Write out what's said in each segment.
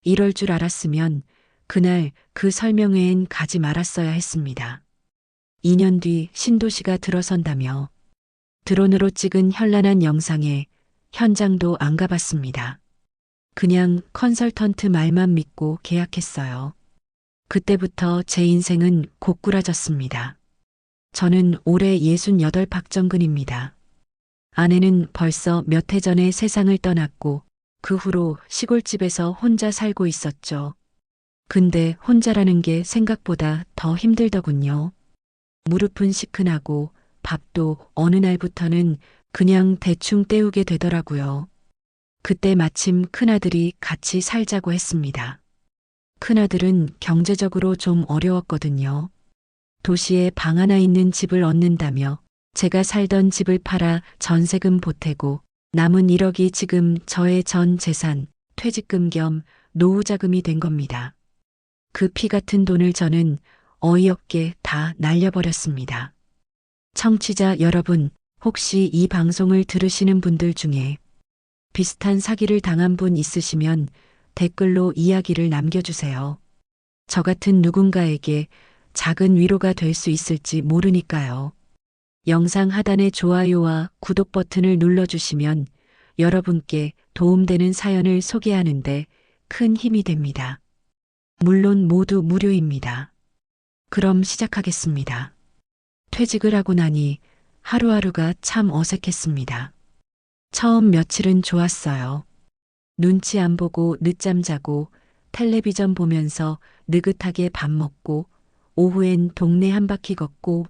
이럴 줄 알았으면 그날 그 설명회엔 가지 말았어야 했습니다. 2년 뒤 신도시가 들어선다며 드론으로 찍은 현란한 영상에 현장도 안 가봤습니다. 그냥 컨설턴트 말만 믿고 계약했어요. 그때부터 제 인생은 고꾸라졌습니다. 저는 올해 68 박정근입니다. 아내는 벌써 몇 해 전에 세상을 떠났고 그 후로 시골집에서 혼자 살고 있었죠. 근데 혼자라는 게 생각보다 더 힘들더군요. 무릎은 시큰하고 밥도 어느 날부터는 그냥 대충 때우게 되더라고요. 그때 마침 큰아들이 같이 살자고 했습니다. 큰아들은 경제적으로 좀 어려웠거든요. 도시에 방 하나 있는 집을 얻는다며 제가 살던 집을 팔아 전세금 보태고 남은 1억이 지금 저의 전 재산, 퇴직금 겸 노후자금이 된 겁니다. 그 피 같은 돈을 저는 어이없게 다 날려버렸습니다. 청취자 여러분, 혹시 이 방송을 들으시는 분들 중에 비슷한 사기를 당한 분 있으시면 댓글로 이야기를 남겨주세요. 저 같은 누군가에게 작은 위로가 될 수 있을지 모르니까요. 영상 하단의 좋아요와 구독 버튼을 눌러주시면 여러분께 도움되는 사연을 소개하는데 큰 힘이 됩니다. 물론 모두 무료입니다. 그럼 시작하겠습니다. 퇴직을 하고 나니 하루하루가 참 어색했습니다. 처음 며칠은 좋았어요. 눈치 안 보고 늦잠 자고 텔레비전 보면서 느긋하게 밥 먹고 오후엔 동네 한 바퀴 걷고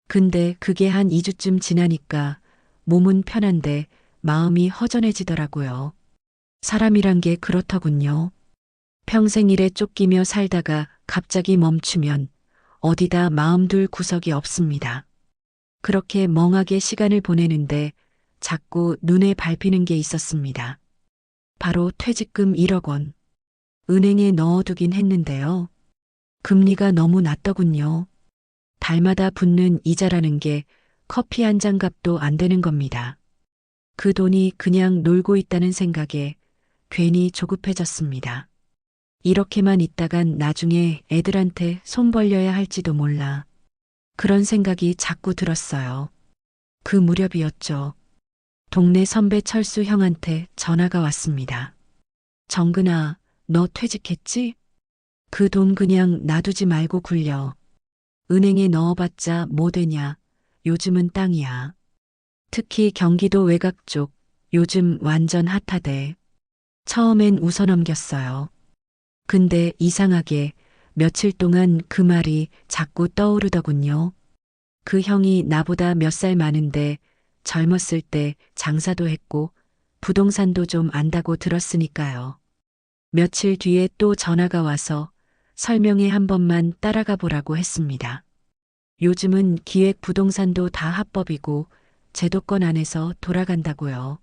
근데 그게 한 2주쯤 지나니까 몸은 편한데 마음이 허전해지더라고요. 사람이란 게 그렇더군요. 평생 일에 쫓기며 살다가 갑자기 멈추면 어디다 마음 둘 구석이 없습니다. 그렇게 멍하게 시간을 보내는데 자꾸 눈에 밟히는 게 있었습니다. 바로 퇴직금 1억 원. 은행에 넣어두긴 했는데요. 금리가 너무 낮더군요. 달마다 붙는 이자라는 게 커피 한 잔 값도 안 되는 겁니다. 그 돈이 그냥 놀고 있다는 생각에 괜히 조급해졌습니다. 이렇게만 있다간 나중에 애들한테 손 벌려야 할지도 몰라. 그런 생각이 자꾸 들었어요. 그 무렵이었죠. 동네 선배 철수 형한테 전화가 왔습니다. 정근아, 너 퇴직했지? 그 돈 그냥 놔두지 말고 굴려. 은행에 넣어봤자 뭐 되냐. 요즘은 땅이야. 특히 경기도 외곽 쪽 요즘 완전 핫하대. 처음엔 웃어넘겼어요. 근데 이상하게 며칠 동안 그 말이 자꾸 떠오르더군요. 그 형이 나보다 몇 살 많은데 젊었을 때 장사도 했고 부동산도 좀 안다고 들었으니까요. 며칠 뒤에 또 전화가 와서 설명회 한 번만 따라가 보라고 했습니다. 요즘은 기획 부동산도 다 합법이고 제도권 안에서 돌아간다고요.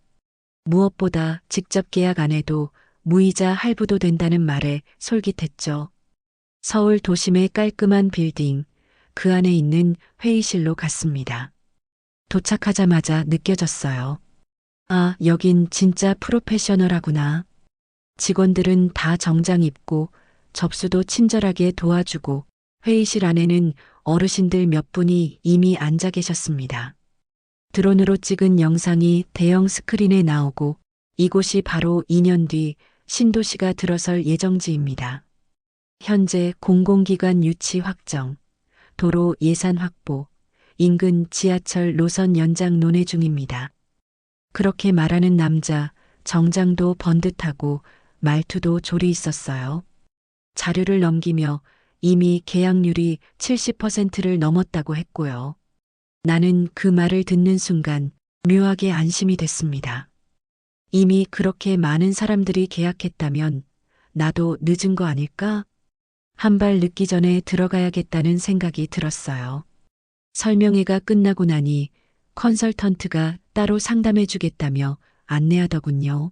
무엇보다 직접 계약 안 해도 무이자 할부도 된다는 말에 솔깃했죠. 서울 도심의 깔끔한 빌딩, 그 안에 있는 회의실로 갔습니다. 도착하자마자 느껴졌어요. 아, 여긴 진짜 프로페셔널하구나. 직원들은 다 정장 입고 접수도 친절하게 도와주고 회의실 안에는 어르신들 몇 분이 이미 앉아 계셨습니다. 드론으로 찍은 영상이 대형 스크린에 나오고 이곳이 바로 2년 뒤 신도시가 들어설 예정지입니다. 현재 공공기관 유치 확정, 도로 예산 확보, 인근 지하철 노선 연장 논의 중입니다. 그렇게 말하는 남자, 정장도 번듯하고 말투도 조리 있었어요. 자료를 넘기며 이미 계약률이 70%를 넘었다고 했고요. 나는 그 말을 듣는 순간 묘하게 안심이 됐습니다. 이미 그렇게 많은 사람들이 계약했다면 나도 늦은 거 아닐까? 한 발 늦기 전에 들어가야겠다는 생각이 들었어요. 설명회가 끝나고 나니 컨설턴트가 따로 상담해 주겠다며 안내하더군요.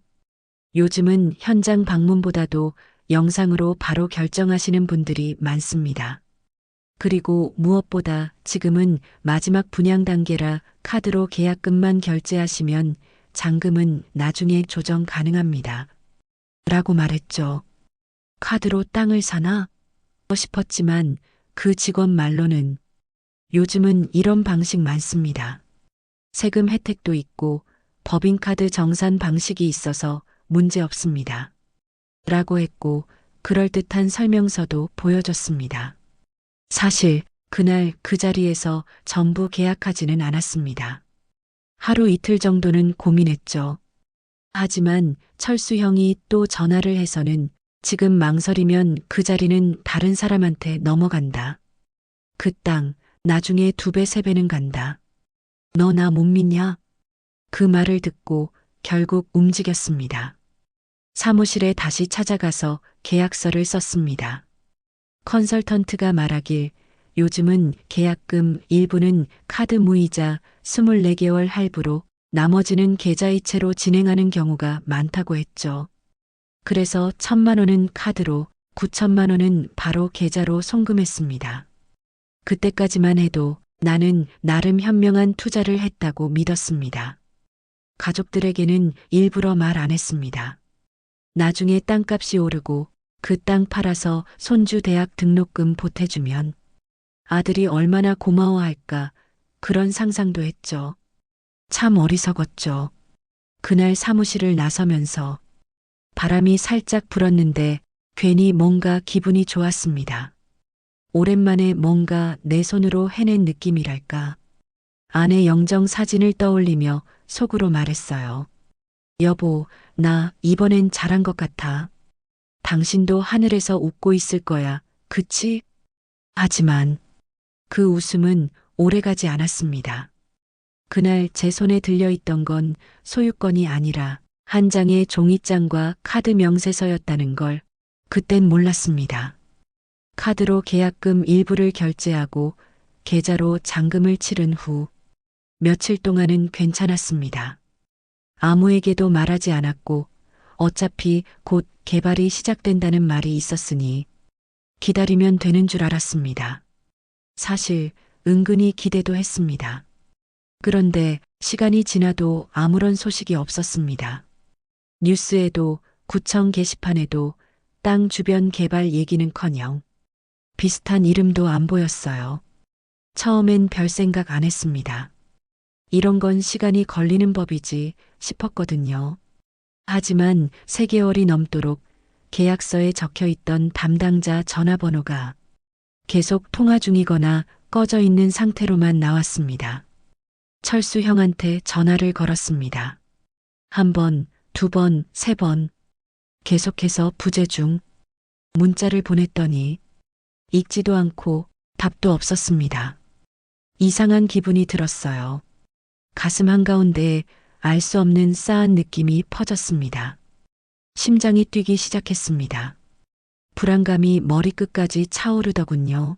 요즘은 현장 방문보다도 영상으로 바로 결정하시는 분들이 많습니다. 그리고 무엇보다 지금은 마지막 분양 단계라 카드로 계약금만 결제하시면 잔금은 나중에 조정 가능합니다. 라고 말했죠. 카드로 땅을 사나 싶었지만 그 직원 말로는 요즘은 이런 방식 많습니다. 세금 혜택도 있고 법인카드 정산 방식이 있어서 문제 없습니다. 라고 했고 그럴듯한 설명서도 보여줬습니다. 사실 그날 그 자리에서 전부 계약하지는 않았습니다. 하루 이틀 정도는 고민했죠. 하지만 철수 형이 또 전화를 해서는 지금 망설이면 그 자리는 다른 사람한테 넘어간다. 그 땅 나중에 2배, 3배는 간다. 너 나 못 믿냐? 그 말을 듣고 결국 움직였습니다. 사무실에 다시 찾아가서 계약서를 썼습니다. 컨설턴트가 말하길 요즘은 계약금 일부는 카드 무이자 24개월 할부로 나머지는 계좌이체로 진행하는 경우가 많다고 했죠. 그래서 1,000만 원은 카드로 9천만 원은 바로 계좌로 송금했습니다. 그때까지만 해도 나는 나름 현명한 투자를 했다고 믿었습니다. 가족들에게는 일부러 말 안 했습니다. 나중에 땅값이 오르고 그 땅 팔아서 손주 대학 등록금 보태주면 아들이 얼마나 고마워할까 그런 상상도 했죠. 참 어리석었죠. 그날 사무실을 나서면서 바람이 살짝 불었는데 괜히 뭔가 기분이 좋았습니다. 오랜만에 뭔가 내 손으로 해낸 느낌이랄까. 아내 영정 사진을 떠올리며 속으로 말했어요. 여보, 나 이번엔 잘한 것 같아. 당신도 하늘에서 웃고 있을 거야. 그치? 하지만 그 웃음은 오래가지 않았습니다. 그날 제 손에 들려있던 건 소유권이 아니라 한 장의 종이장과 카드 명세서였다는 걸 그땐 몰랐습니다. 카드로 계약금 일부를 결제하고 계좌로 잔금을 치른 후 며칠 동안은 괜찮았습니다. 아무에게도 말하지 않았고 어차피 곧 개발이 시작된다는 말이 있었으니 기다리면 되는 줄 알았습니다. 사실 은근히 기대도 했습니다. 그런데 시간이 지나도 아무런 소식이 없었습니다. 뉴스에도 구청 게시판에도 땅 주변 개발 얘기는커녕 비슷한 이름도 안 보였어요. 처음엔 별 생각 안 했습니다. 이런 건 시간이 걸리는 법이지 싶었거든요. 하지만 3개월이 넘도록 계약서에 적혀 있던 담당자 전화번호가 계속 통화 중이거나 꺼져 있는 상태로만 나왔습니다. 철수 형한테 전화를 걸었습니다. 1번, 2번, 3번. 계속해서 부재중. 문자를 보냈더니 읽지도 않고 답도 없었습니다. 이상한 기분이 들었어요. 가슴 한가운데에 알 수 없는 싸한 느낌이 퍼졌습니다. 심장이 뛰기 시작했습니다. 불안감이 머리끝까지 차오르더군요.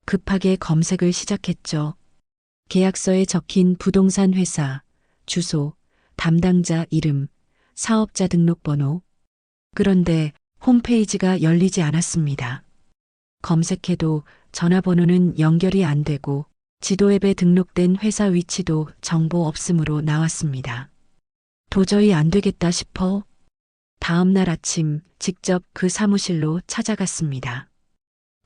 급하게 검색을 시작했죠. 계약서에 적힌 부동산 회사, 주소, 담당자 이름, 사업자 등록번호. 그런데 홈페이지가 열리지 않았습니다. 검색해도 전화번호는 연결이 안 되고 지도 앱에 등록된 회사 위치도 정보 없음으로 나왔습니다. 도저히 안 되겠다 싶어 다음 날 아침 직접 그 사무실로 찾아갔습니다.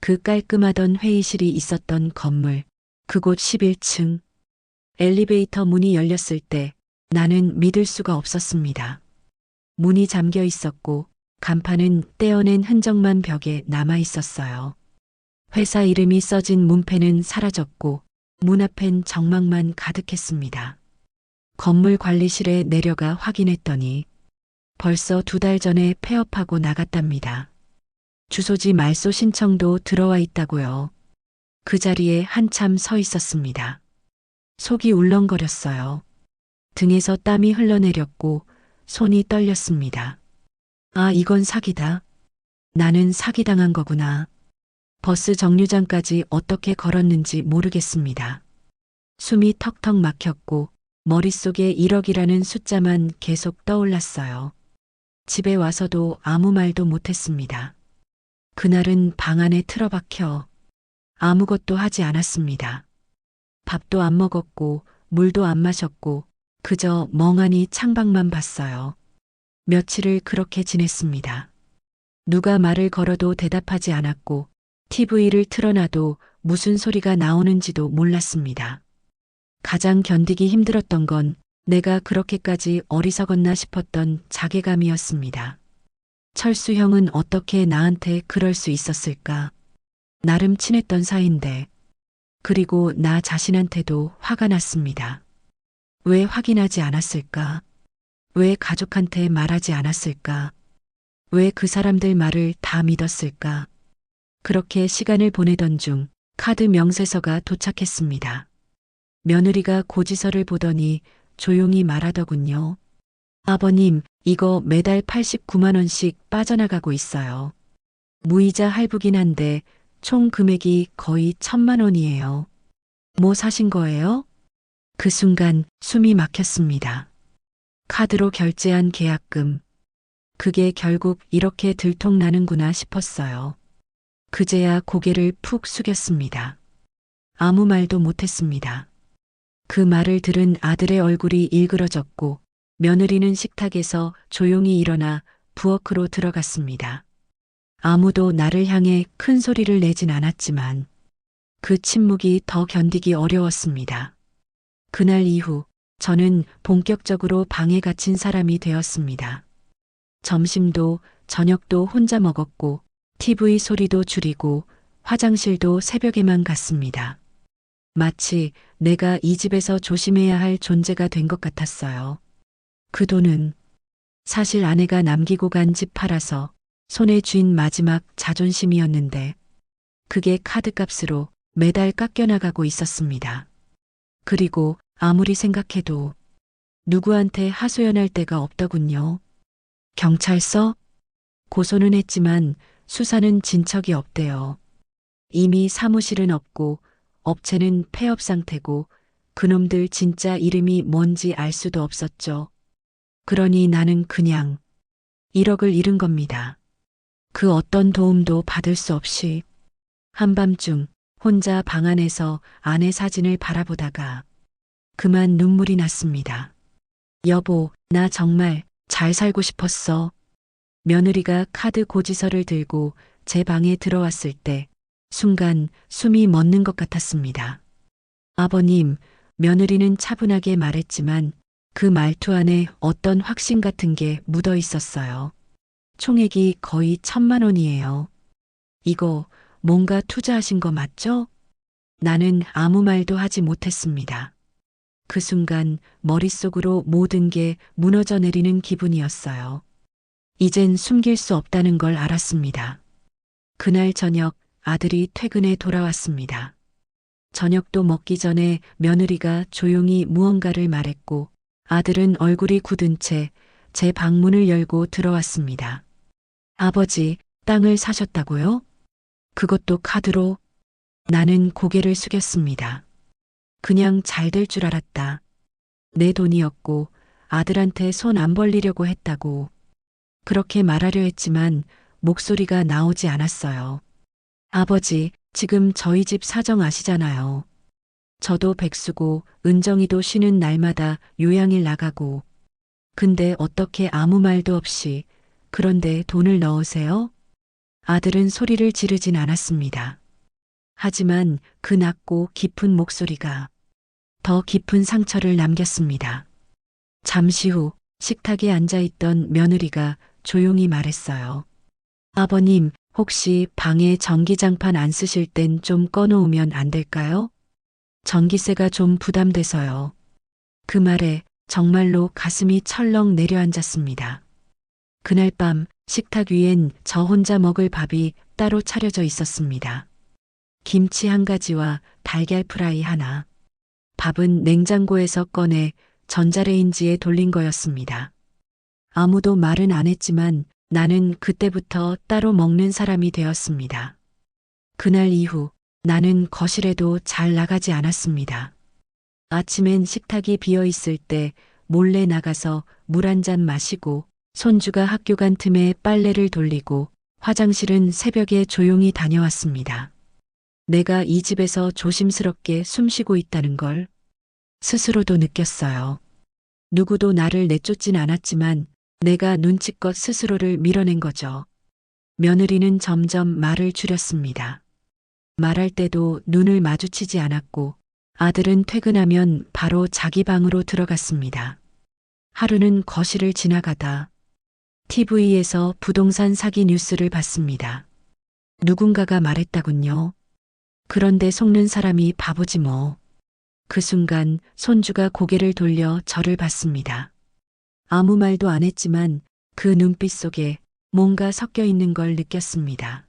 그 깔끔하던 회의실이 있었던 건물, 그곳 11층. 엘리베이터 문이 열렸을 때 나는 믿을 수가 없었습니다. 문이 잠겨 있었고 간판은 떼어낸 흔적만 벽에 남아 있었어요. 회사 이름이 써진 문패는 사라졌고 문 앞엔 정막만 가득했습니다. 건물 관리실에 내려가 확인했더니 벌써 2달 전에 폐업하고 나갔답니다. 주소지 말소 신청도 들어와 있다고요. 그 자리에 한참 서 있었습니다. 속이 울렁거렸어요. 등에서 땀이 흘러내렸고 손이 떨렸습니다. 아, 이건 사기다. 나는 사기당한 거구나. 버스 정류장까지 어떻게 걸었는지 모르겠습니다. 숨이 턱턱 막혔고 머릿속에 1억이라는 숫자만 계속 떠올랐어요. 집에 와서도 아무 말도 못했습니다. 그날은 방 안에 틀어박혀 아무것도 하지 않았습니다. 밥도 안 먹었고 물도 안 마셨고 그저 멍하니 창밖만 봤어요. 며칠을 그렇게 지냈습니다. 누가 말을 걸어도 대답하지 않았고 TV를 틀어놔도 무슨 소리가 나오는지도 몰랐습니다. 가장 견디기 힘들었던 건 내가 그렇게까지 어리석었나 싶었던 자괴감이었습니다. 철수 형은 어떻게 나한테 그럴 수 있었을까? 나름 친했던 사이인데. 그리고 나 자신한테도 화가 났습니다. 왜 확인하지 않았을까? 왜 가족한테 말하지 않았을까? 왜 그 사람들 말을 다 믿었을까? 그렇게 시간을 보내던 중 카드 명세서가 도착했습니다. 며느리가 고지서를 보더니 조용히 말하더군요. 아버님, 이거 매달 89만 원씩 빠져나가고 있어요. 무이자 할부긴 한데 총 금액이 거의 1,000만 원이에요. 뭐 사신 거예요? 그 순간 숨이 막혔습니다. 카드로 결제한 계약금. 그게 결국 이렇게 들통나는구나 싶었어요. 그제야 고개를 푹 숙였습니다. 아무 말도 못했습니다. 그 말을 들은 아들의 얼굴이 일그러졌고 며느리는 식탁에서 조용히 일어나 부엌으로 들어갔습니다. 아무도 나를 향해 큰 소리를 내진 않았지만 그 침묵이 더 견디기 어려웠습니다. 그날 이후 저는 본격적으로 방에 갇힌 사람이 되었습니다. 점심도 저녁도 혼자 먹었고 TV 소리도 줄이고 화장실도 새벽에만 갔습니다. 마치 내가 이 집에서 조심해야 할 존재가 된 것 같았어요. 그 돈은 사실 아내가 남기고 간 집 팔아서 손에 쥔 마지막 자존심이었는데 그게 카드값으로 매달 깎여나가고 있었습니다. 그리고 아무리 생각해도 누구한테 하소연할 데가 없더군요. 경찰서? 고소는 했지만 수사는 진척이 없대요. 이미 사무실은 없고 업체는 폐업 상태고 그놈들 진짜 이름이 뭔지 알 수도 없었죠. 그러니 나는 그냥 1억을 잃은 겁니다. 그 어떤 도움도 받을 수 없이 한밤중 혼자 방 안에서 아내 사진을 바라보다가 그만 눈물이 났습니다. 여보, 나 정말 잘 살고 싶었어. 며느리가 카드 고지서를 들고 제 방에 들어왔을 때 순간 숨이 멎는 것 같았습니다. 아버님, 며느리는 차분하게 말했지만 그 말투 안에 어떤 확신 같은 게 묻어 있었어요. 총액이 거의 1,000만 원이에요. 이거 뭔가 투자하신 거 맞죠? 나는 아무 말도 하지 못했습니다. 그 순간 머릿속으로 모든 게 무너져 내리는 기분이었어요. 이젠 숨길 수 없다는 걸 알았습니다. 그날 저녁 아들이 퇴근해 돌아왔습니다. 저녁도 먹기 전에 며느리가 조용히 무언가를 말했고 아들은 얼굴이 굳은 채 제 방문을 열고 들어왔습니다. 아버지, 땅을 사셨다고요? 그것도 카드로? 나는 고개를 숙였습니다. 그냥 잘 될 줄 알았다. 내 돈이었고 아들한테 손 안 벌리려고 했다고. 그렇게 말하려 했지만 목소리가 나오지 않았어요. 아버지, 지금 저희 집 사정 아시잖아요. 저도 백수고 은정이도 쉬는 날마다 요양일 나가고. 근데 어떻게 아무 말도 없이 그런데 돈을 넣으세요? 아들은 소리를 지르진 않았습니다. 하지만 그 낮고 깊은 목소리가 더 깊은 상처를 남겼습니다. 잠시 후 식탁에 앉아있던 며느리가 조용히 말했어요. 아버님, 혹시 방에 전기장판 안 쓰실 땐 좀 꺼놓으면 안 될까요? 전기세가 좀 부담돼서요. 그 말에 정말로 가슴이 철렁 내려앉았습니다. 그날 밤 식탁 위엔 저 혼자 먹을 밥이 따로 차려져 있었습니다. 김치 한 가지와 달걀 프라이 하나. 밥은 냉장고에서 꺼내 전자레인지에 돌린 거였습니다. 아무도 말은 안 했지만 나는 그때부터 따로 먹는 사람이 되었습니다. 그날 이후 나는 거실에도 잘 나가지 않았습니다. 아침엔 식탁이 비어 있을 때 몰래 나가서 물 한 잔 마시고 손주가 학교 간 틈에 빨래를 돌리고 화장실은 새벽에 조용히 다녀왔습니다. 내가 이 집에서 조심스럽게 숨쉬고 있다는 걸 스스로도 느꼈어요. 누구도 나를 내쫓진 않았지만 내가 눈치껏 스스로를 밀어낸 거죠. 며느리는 점점 말을 줄였습니다. 말할 때도 눈을 마주치지 않았고 아들은 퇴근하면 바로 자기 방으로 들어갔습니다. 하루는 거실을 지나가다 TV에서 부동산 사기 뉴스를 봤습니다. 누군가가 말했다군요. 그런데 속는 사람이 바보지 뭐. 그 순간 손주가 고개를 돌려 저를 봤습니다. 아무 말도 안 했지만 그 눈빛 속에 뭔가 섞여 있는 걸 느꼈습니다.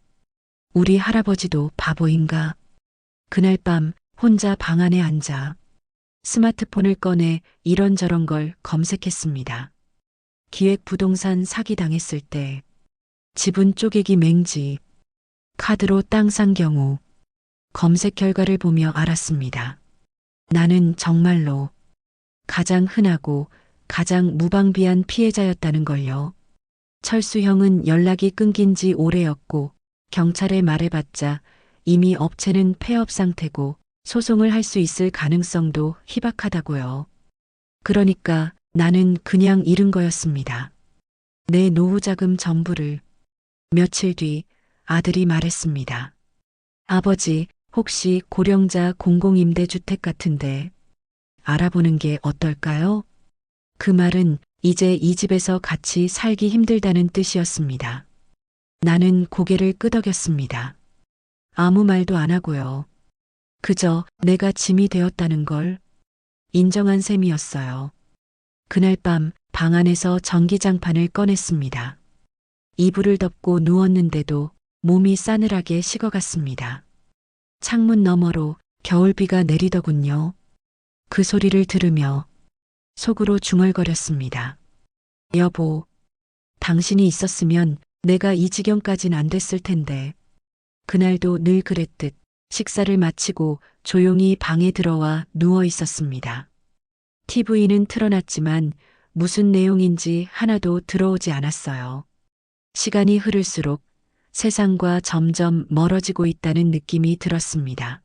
우리 할아버지도 바보인가? 그날 밤 혼자 방 안에 앉아 스마트폰을 꺼내 이런저런 걸 검색했습니다. 기획 부동산 사기 당했을 때, 지분 쪼개기 맹지, 카드로 땅 산 경우, 검색 결과를 보며 알았습니다. 나는 정말로 가장 흔하고 가장 무방비한 피해자였다는 걸요. 철수 형은 연락이 끊긴 지 오래였고 경찰에 말해봤자 이미 업체는 폐업 상태고 소송을 할 수 있을 가능성도 희박하다고요. 그러니까 나는 그냥 잃은 거였습니다. 내 노후 자금 전부를. 며칠 뒤 아들이 말했습니다. 아버지, 혹시 고령자 공공임대주택 같은데 알아보는 게 어떨까요? 그 말은 이제 이 집에서 같이 살기 힘들다는 뜻이었습니다. 나는 고개를 끄덕였습니다. 아무 말도 안 하고요. 그저 내가 짐이 되었다는 걸 인정한 셈이었어요. 그날 밤 방 안에서 전기장판을 꺼냈습니다. 이불을 덮고 누웠는데도 몸이 싸늘하게 식어갔습니다. 창문 너머로 겨울비가 내리더군요. 그 소리를 들으며 속으로 중얼거렸습니다. 여보, 당신이 있었으면 내가 이 지경까진 안 됐을 텐데. 그날도 늘 그랬듯 식사를 마치고 조용히 방에 들어와 누워 있었습니다. TV는 틀어놨지만 무슨 내용인지 하나도 들어오지 않았어요. 시간이 흐를수록 세상과 점점 멀어지고 있다는 느낌이 들었습니다.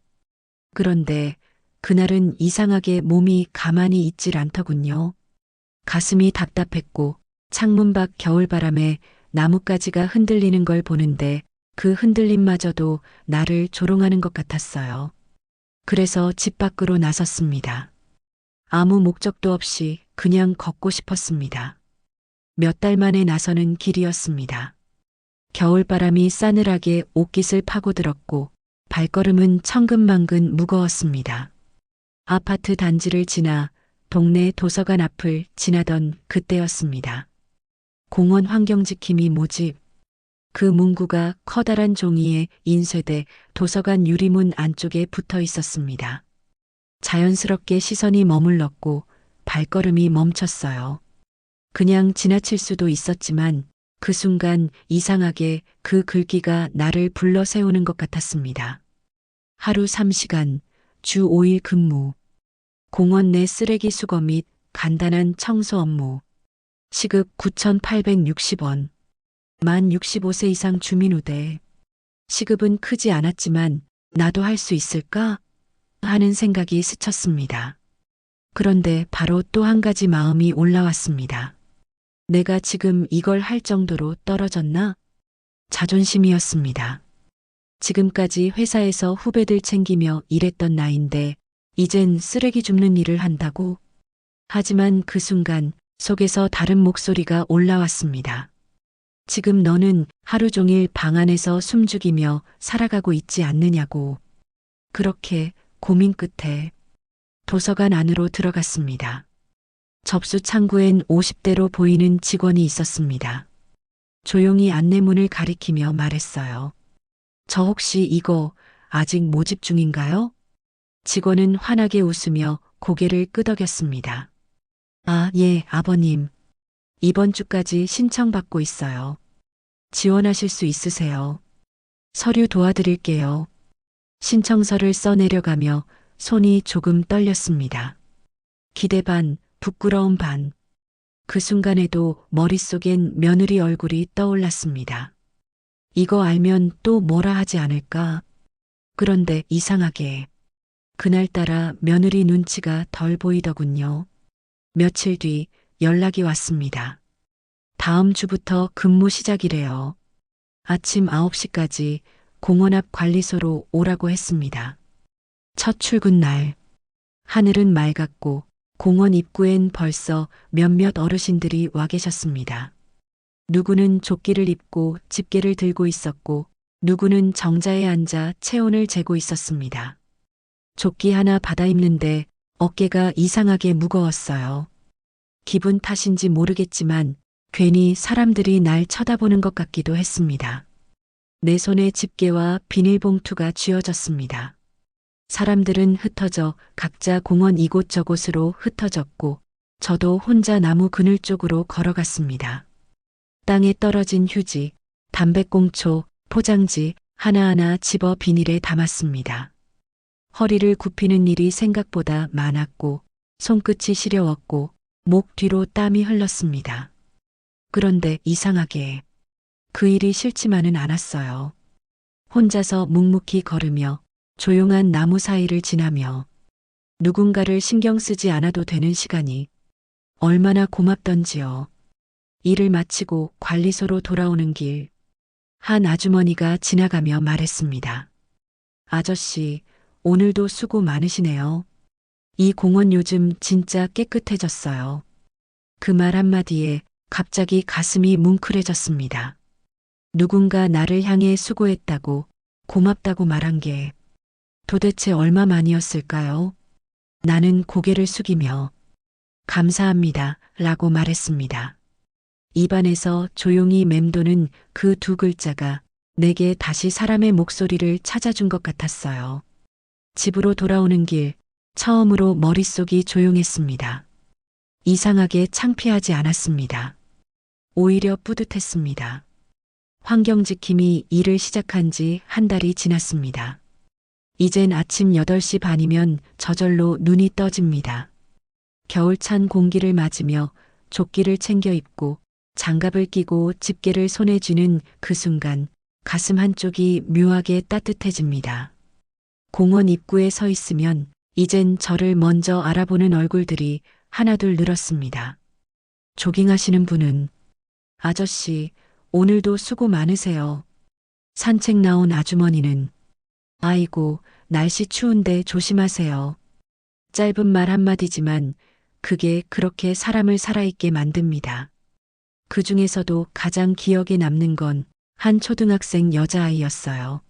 그런데 그날은 이상하게 몸이 가만히 있질 않더군요. 가슴이 답답했고 창문 밖 겨울바람에 나뭇가지가 흔들리는 걸 보는데 그 흔들림마저도 나를 조롱하는 것 같았어요. 그래서 집 밖으로 나섰습니다. 아무 목적도 없이 그냥 걷고 싶었습니다. 몇 달 만에 나서는 길이었습니다. 겨울바람이 싸늘하게 옷깃을 파고들었고 발걸음은 천근만근 무거웠습니다. 아파트 단지를 지나 동네 도서관 앞을 지나던 그때였습니다. 공원 환경지킴이 모집. 그 문구가 커다란 종이에 인쇄돼 도서관 유리문 안쪽에 붙어 있었습니다. 자연스럽게 시선이 머물렀고 발걸음이 멈췄어요. 그냥 지나칠 수도 있었지만 그 순간 이상하게 그 글귀가 나를 불러 세우는 것 같았습니다. 하루 3시간, 주 5일 근무, 공원 내 쓰레기 수거 및 간단한 청소 업무, 시급 9,860원, 만 65세 이상 주민 우대. 시급은 크지 않았지만 나도 할 수 있을까? 하는 생각이 스쳤습니다. 그런데 바로 또 한 가지 마음이 올라왔습니다. 내가 지금 이걸 할 정도로 떨어졌나? 자존심이었습니다. 지금까지 회사에서 후배들 챙기며 일했던 나인데 이젠 쓰레기 줍는 일을 한다고? 하지만 그 순간 속에서 다른 목소리가 올라왔습니다. 지금 너는 하루 종일 방 안에서 숨죽이며 살아가고 있지 않느냐고. 그렇게 고민 끝에 도서관 안으로 들어갔습니다. 접수 창구엔 50대로 보이는 직원이 있었습니다. 조용히 안내문을 가리키며 말했어요. 저 혹시 이거 아직 모집 중인가요? 직원은 환하게 웃으며 고개를 끄덕였습니다. 아, 예, 아버님. 이번 주까지 신청받고 있어요. 지원하실 수 있으세요? 서류 도와드릴게요. 신청서를 써내려가며 손이 조금 떨렸습니다. 기대 반, 부끄러움 반. 그 순간에도 머릿속엔 며느리 얼굴이 떠올랐습니다. 이거 알면 또 뭐라 하지 않을까? 그런데 이상하게 그날따라 며느리 눈치가 덜 보이더군요. 며칠 뒤 연락이 왔습니다. 다음 주부터 근무 시작이래요. 아침 9시까지 공원 앞 관리소로 오라고 했습니다. 첫 출근 날, 하늘은 맑았고 공원 입구엔 벌써 몇몇 어르신들이 와 계셨습니다. 누구는 조끼를 입고 집게를 들고 있었고 누구는 정자에 앉아 체온을 재고 있었습니다. 조끼 하나 받아 입는데 어깨가 이상하게 무거웠어요. 기분 탓인지 모르겠지만 괜히 사람들이 날 쳐다보는 것 같기도 했습니다. 내 손에 집게와 비닐봉투가 쥐어졌습니다. 사람들은 흩어져 각자 공원 이곳저곳으로 흩어졌고 저도 혼자 나무 그늘 쪽으로 걸어갔습니다. 땅에 떨어진 휴지, 담배꽁초, 포장지 하나하나 집어 비닐에 담았습니다. 허리를 굽히는 일이 생각보다 많았고 손끝이 시려웠고 목 뒤로 땀이 흘렀습니다. 그런데 이상하게 그 일이 싫지만은 않았어요. 혼자서 묵묵히 걸으며 조용한 나무 사이를 지나며 누군가를 신경 쓰지 않아도 되는 시간이 얼마나 고맙던지요. 일을 마치고 관리소로 돌아오는 길, 한 아주머니가 지나가며 말했습니다. 아저씨, 오늘도 수고 많으시네요. 이 공원 요즘 진짜 깨끗해졌어요. 그 말 한마디에 갑자기 가슴이 뭉클해졌습니다. 누군가 나를 향해 수고했다고, 고맙다고 말한 게 도대체 얼마만이었을까요? 나는 고개를 숙이며 감사합니다 라고 말했습니다. 입안에서 조용히 맴도는 그 두 글자가 내게 다시 사람의 목소리를 찾아준 것 같았어요. 집으로 돌아오는 길, 처음으로 머릿속이 조용했습니다. 이상하게 창피하지 않았습니다. 오히려 뿌듯했습니다. 환경지킴이 일을 시작한 지 한 달이 지났습니다. 이젠 아침 8시 반이면 저절로 눈이 떠집니다. 겨울찬 공기를 맞으며 조끼를 챙겨 입고 장갑을 끼고 집게를 손에 쥐는 그 순간 가슴 한쪽이 묘하게 따뜻해집니다. 공원 입구에 서 있으면 이젠 저를 먼저 알아보는 얼굴들이 하나둘 늘었습니다. 조깅하시는 분은 아저씨, 오늘도 수고 많으세요. 산책 나온 아주머니는 아이고, 날씨 추운데 조심하세요. 짧은 말 한마디지만 그게 그렇게 사람을 살아있게 만듭니다. 그 중에서도 가장 기억에 남는 건 한 초등학생 여자아이였어요.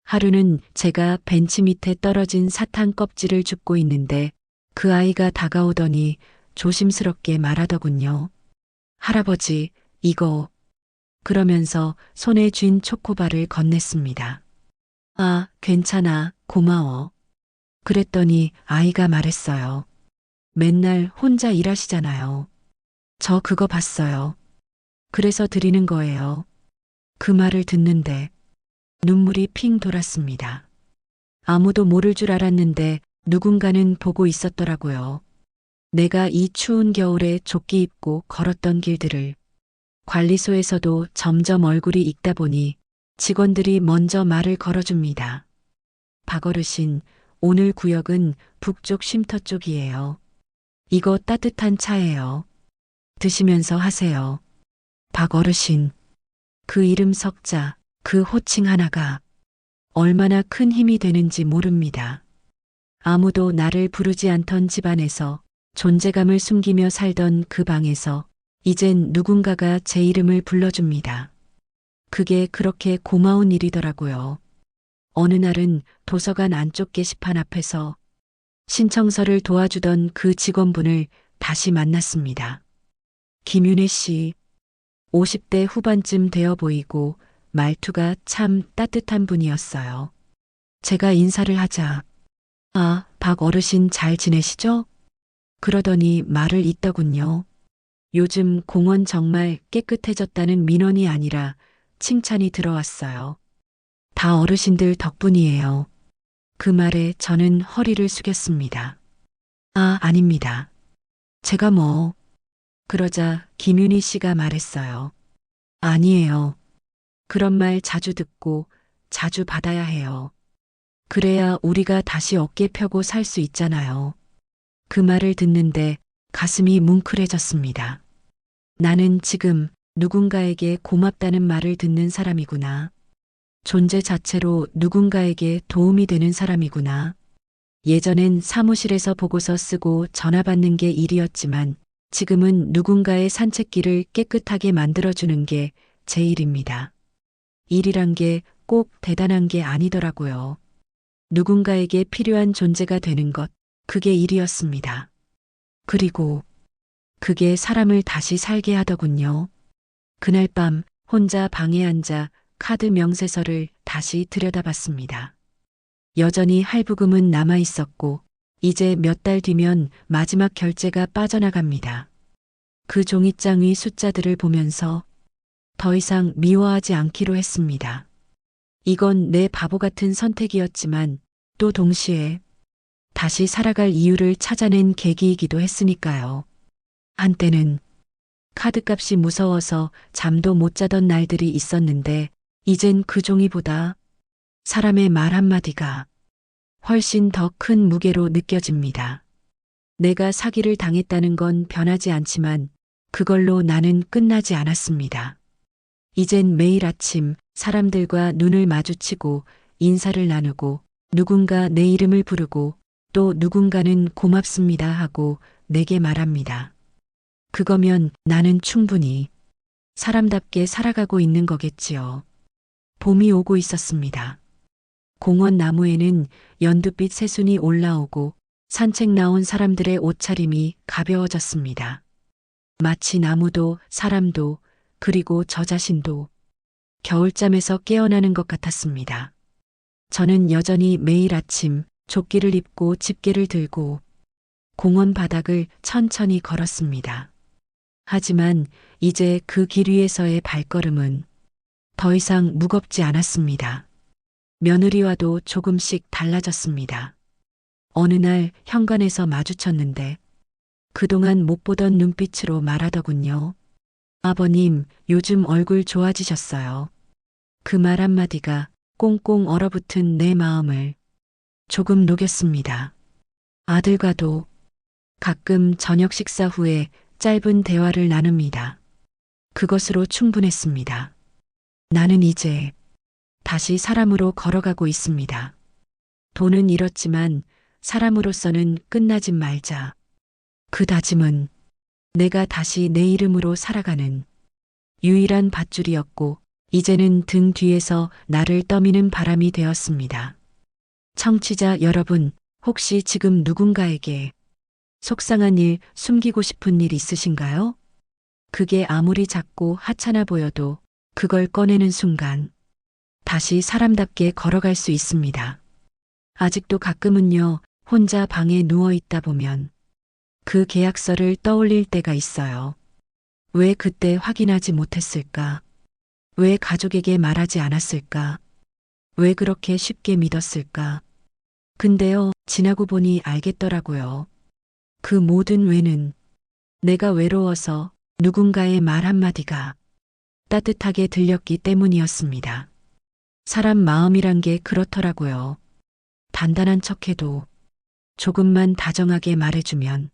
하루는 제가 벤치 밑에 떨어진 사탕 껍질을 줍고 있는데 그 아이가 다가오더니 조심스럽게 말하더군요. 할아버지, 이거. 그러면서 손에 쥔 초코바를 건넸습니다. 아, 괜찮아, 고마워. 그랬더니 아이가 말했어요. 맨날 혼자 일하시잖아요. 저 그거 봤어요. 그래서 드리는 거예요. 그 말을 듣는데 눈물이 핑 돌았습니다. 아무도 모를 줄 알았는데 누군가는 보고 있었더라고요. 내가 이 추운 겨울에 조끼 입고 걸었던 길들을 관리소에서도 점점 얼굴이 익다 보니 직원들이 먼저 말을 걸어줍니다. 박 어르신, 오늘 구역은 북쪽 쉼터 쪽이에요. 이거 따뜻한 차예요. 드시면서 하세요. 박 어르신. 그 이름 석자, 그 호칭 하나가 얼마나 큰 힘이 되는지 모릅니다. 아무도 나를 부르지 않던 집안에서 존재감을 숨기며 살던 그 방에서 이젠 누군가가 제 이름을 불러줍니다. 그게 그렇게 고마운 일이더라고요. 어느 날은 도서관 안쪽 게시판 앞에서 신청서를 도와주던 그 직원분을 다시 만났습니다. 김윤혜 씨, 50대 후반쯤 되어 보이고 말투가 참 따뜻한 분이었어요. 제가 인사를 하자, 아, 박 어르신 잘 지내시죠? 그러더니 말을 잇더군요. 요즘 공원 정말 깨끗해졌다는 민원이 아니라 칭찬이 들어왔어요. 다 어르신들 덕분이에요. 그 말에 저는 허리를 숙였습니다. 아, 아닙니다. 제가 뭐. 그러자 김윤희 씨가 말했어요. 아니에요. 그런 말 자주 듣고 자주 받아야 해요. 그래야 우리가 다시 어깨 펴고 살 수 있잖아요. 그 말을 듣는데 가슴이 뭉클해졌습니다. 나는 지금 누군가에게 고맙다는 말을 듣는 사람이구나. 존재 자체로 누군가에게 도움이 되는 사람이구나. 예전엔 사무실에서 보고서 쓰고 전화 받는 게 일이었지만 지금은 누군가의 산책길을 깨끗하게 만들어주는 게 제 일입니다. 일이란 게 꼭 대단한 게 아니더라고요. 누군가에게 필요한 존재가 되는 것, 그게 일이었습니다. 그리고 그게 사람을 다시 살게 하더군요. 그날 밤 혼자 방에 앉아 카드 명세서를 다시 들여다봤습니다. 여전히 할부금은 남아 있었고 이제 몇 달 뒤면 마지막 결제가 빠져나갑니다. 그 종이장 위 숫자들을 보면서 더 이상 미워하지 않기로 했습니다. 이건 내 바보 같은 선택이었지만 또 동시에 다시 살아갈 이유를 찾아낸 계기이기도 했으니까요. 한때는 카드값이 무서워서 잠도 못 자던 날들이 있었는데 이젠 그 종이보다 사람의 말 한마디가 훨씬 더 큰 무게로 느껴집니다. 내가 사기를 당했다는 건 변하지 않지만 그걸로 나는 끝나지 않았습니다. 이젠 매일 아침 사람들과 눈을 마주치고 인사를 나누고 누군가 내 이름을 부르고 또 누군가는 고맙습니다 하고 내게 말합니다. 그거면 나는 충분히 사람답게 살아가고 있는 거겠지요. 봄이 오고 있었습니다. 공원 나무에는 연두빛 새순이 올라오고 산책 나온 사람들의 옷차림이 가벼워졌습니다. 마치 나무도 사람도 그리고 저 자신도 겨울잠에서 깨어나는 것 같았습니다. 저는 여전히 매일 아침 조끼를 입고 집게를 들고 공원 바닥을 천천히 걸었습니다. 하지만 이제 그 길 위에서의 발걸음은 더 이상 무겁지 않았습니다. 며느리와도 조금씩 달라졌습니다. 어느 날 현관에서 마주쳤는데 그동안 못 보던 눈빛으로 말하더군요. 아버님, 요즘 얼굴 좋아지셨어요. 그 말 한마디가 꽁꽁 얼어붙은 내 마음을 조금 녹였습니다. 아들과도 가끔 저녁 식사 후에 짧은 대화를 나눕니다. 그것으로 충분했습니다. 나는 이제 다시 사람으로 걸어가고 있습니다. 돈은 잃었지만 사람으로서는 끝나지 말자. 그 다짐은 내가 다시 내 이름으로 살아가는 유일한 밧줄이었고 이제는 등 뒤에서 나를 떠미는 바람이 되었습니다. 청취자 여러분, 혹시 지금 누군가에게 속상한 일, 숨기고 싶은 일 있으신가요? 그게 아무리 작고 하찮아 보여도 그걸 꺼내는 순간 다시 사람답게 걸어갈 수 있습니다. 아직도 가끔은요, 혼자 방에 누워 있다 보면 그 계약서를 떠올릴 때가 있어요. 왜 그때 확인하지 못했을까? 왜 가족에게 말하지 않았을까? 왜 그렇게 쉽게 믿었을까? 근데요, 지나고 보니 알겠더라고요. 그 모든 왜는 내가 외로워서 누군가의 말 한마디가 따뜻하게 들렸기 때문이었습니다. 사람 마음이란 게 그렇더라고요. 단단한 척해도 조금만 다정하게 말해주면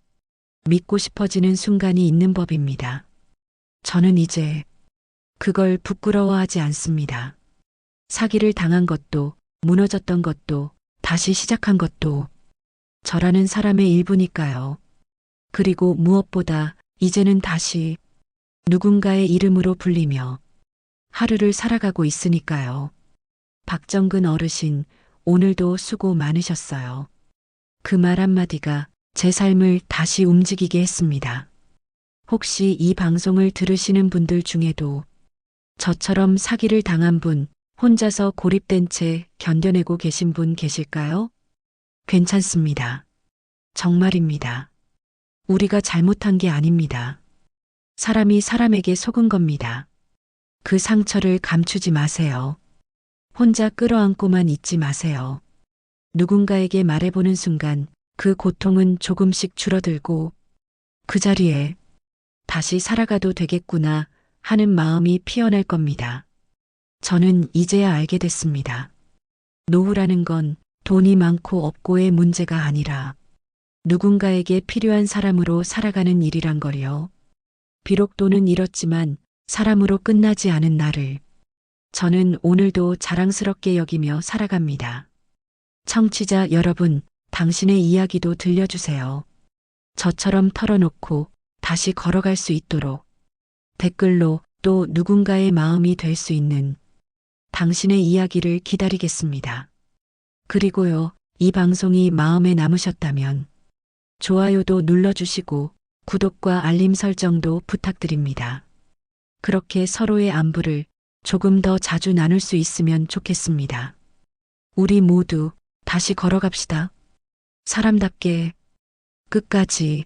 믿고 싶어지는 순간이 있는 법입니다. 저는 이제 그걸 부끄러워하지 않습니다. 사기를 당한 것도, 무너졌던 것도, 다시 시작한 것도 저라는 사람의 일부니까요. 그리고 무엇보다 이제는 다시 누군가의 이름으로 불리며 하루를 살아가고 있으니까요. 박정근 어르신, 오늘도 수고 많으셨어요. 그 말 한마디가 제 삶을 다시 움직이게 했습니다. 혹시 이 방송을 들으시는 분들 중에도 저처럼 사기를 당한 분, 혼자서 고립된 채 견뎌내고 계신 분 계실까요? 괜찮습니다. 정말입니다. 우리가 잘못한 게 아닙니다. 사람이 사람에게 속은 겁니다. 그 상처를 감추지 마세요. 혼자 끌어안고만 있지 마세요. 누군가에게 말해보는 순간 그 고통은 조금씩 줄어들고 그 자리에 다시 살아가도 되겠구나 하는 마음이 피어날 겁니다. 저는 이제야 알게 됐습니다. 노후라는 건 돈이 많고 없고의 문제가 아니라 누군가에게 필요한 사람으로 살아가는 일이란 걸요. 비록 돈은 잃었지만 사람으로 끝나지 않은 나를 저는 오늘도 자랑스럽게 여기며 살아갑니다. 청취자 여러분, 당신의 이야기도 들려주세요. 저처럼 털어놓고 다시 걸어갈 수 있도록 댓글로 또 누군가의 마음이 될 수 있는 당신의 이야기를 기다리겠습니다. 그리고요, 이 방송이 마음에 남으셨다면 좋아요도 눌러주시고 구독과 알림 설정도 부탁드립니다. 그렇게 서로의 안부를 조금 더 자주 나눌 수 있으면 좋겠습니다. 우리 모두 다시 걸어갑시다. 사람답게 끝까지.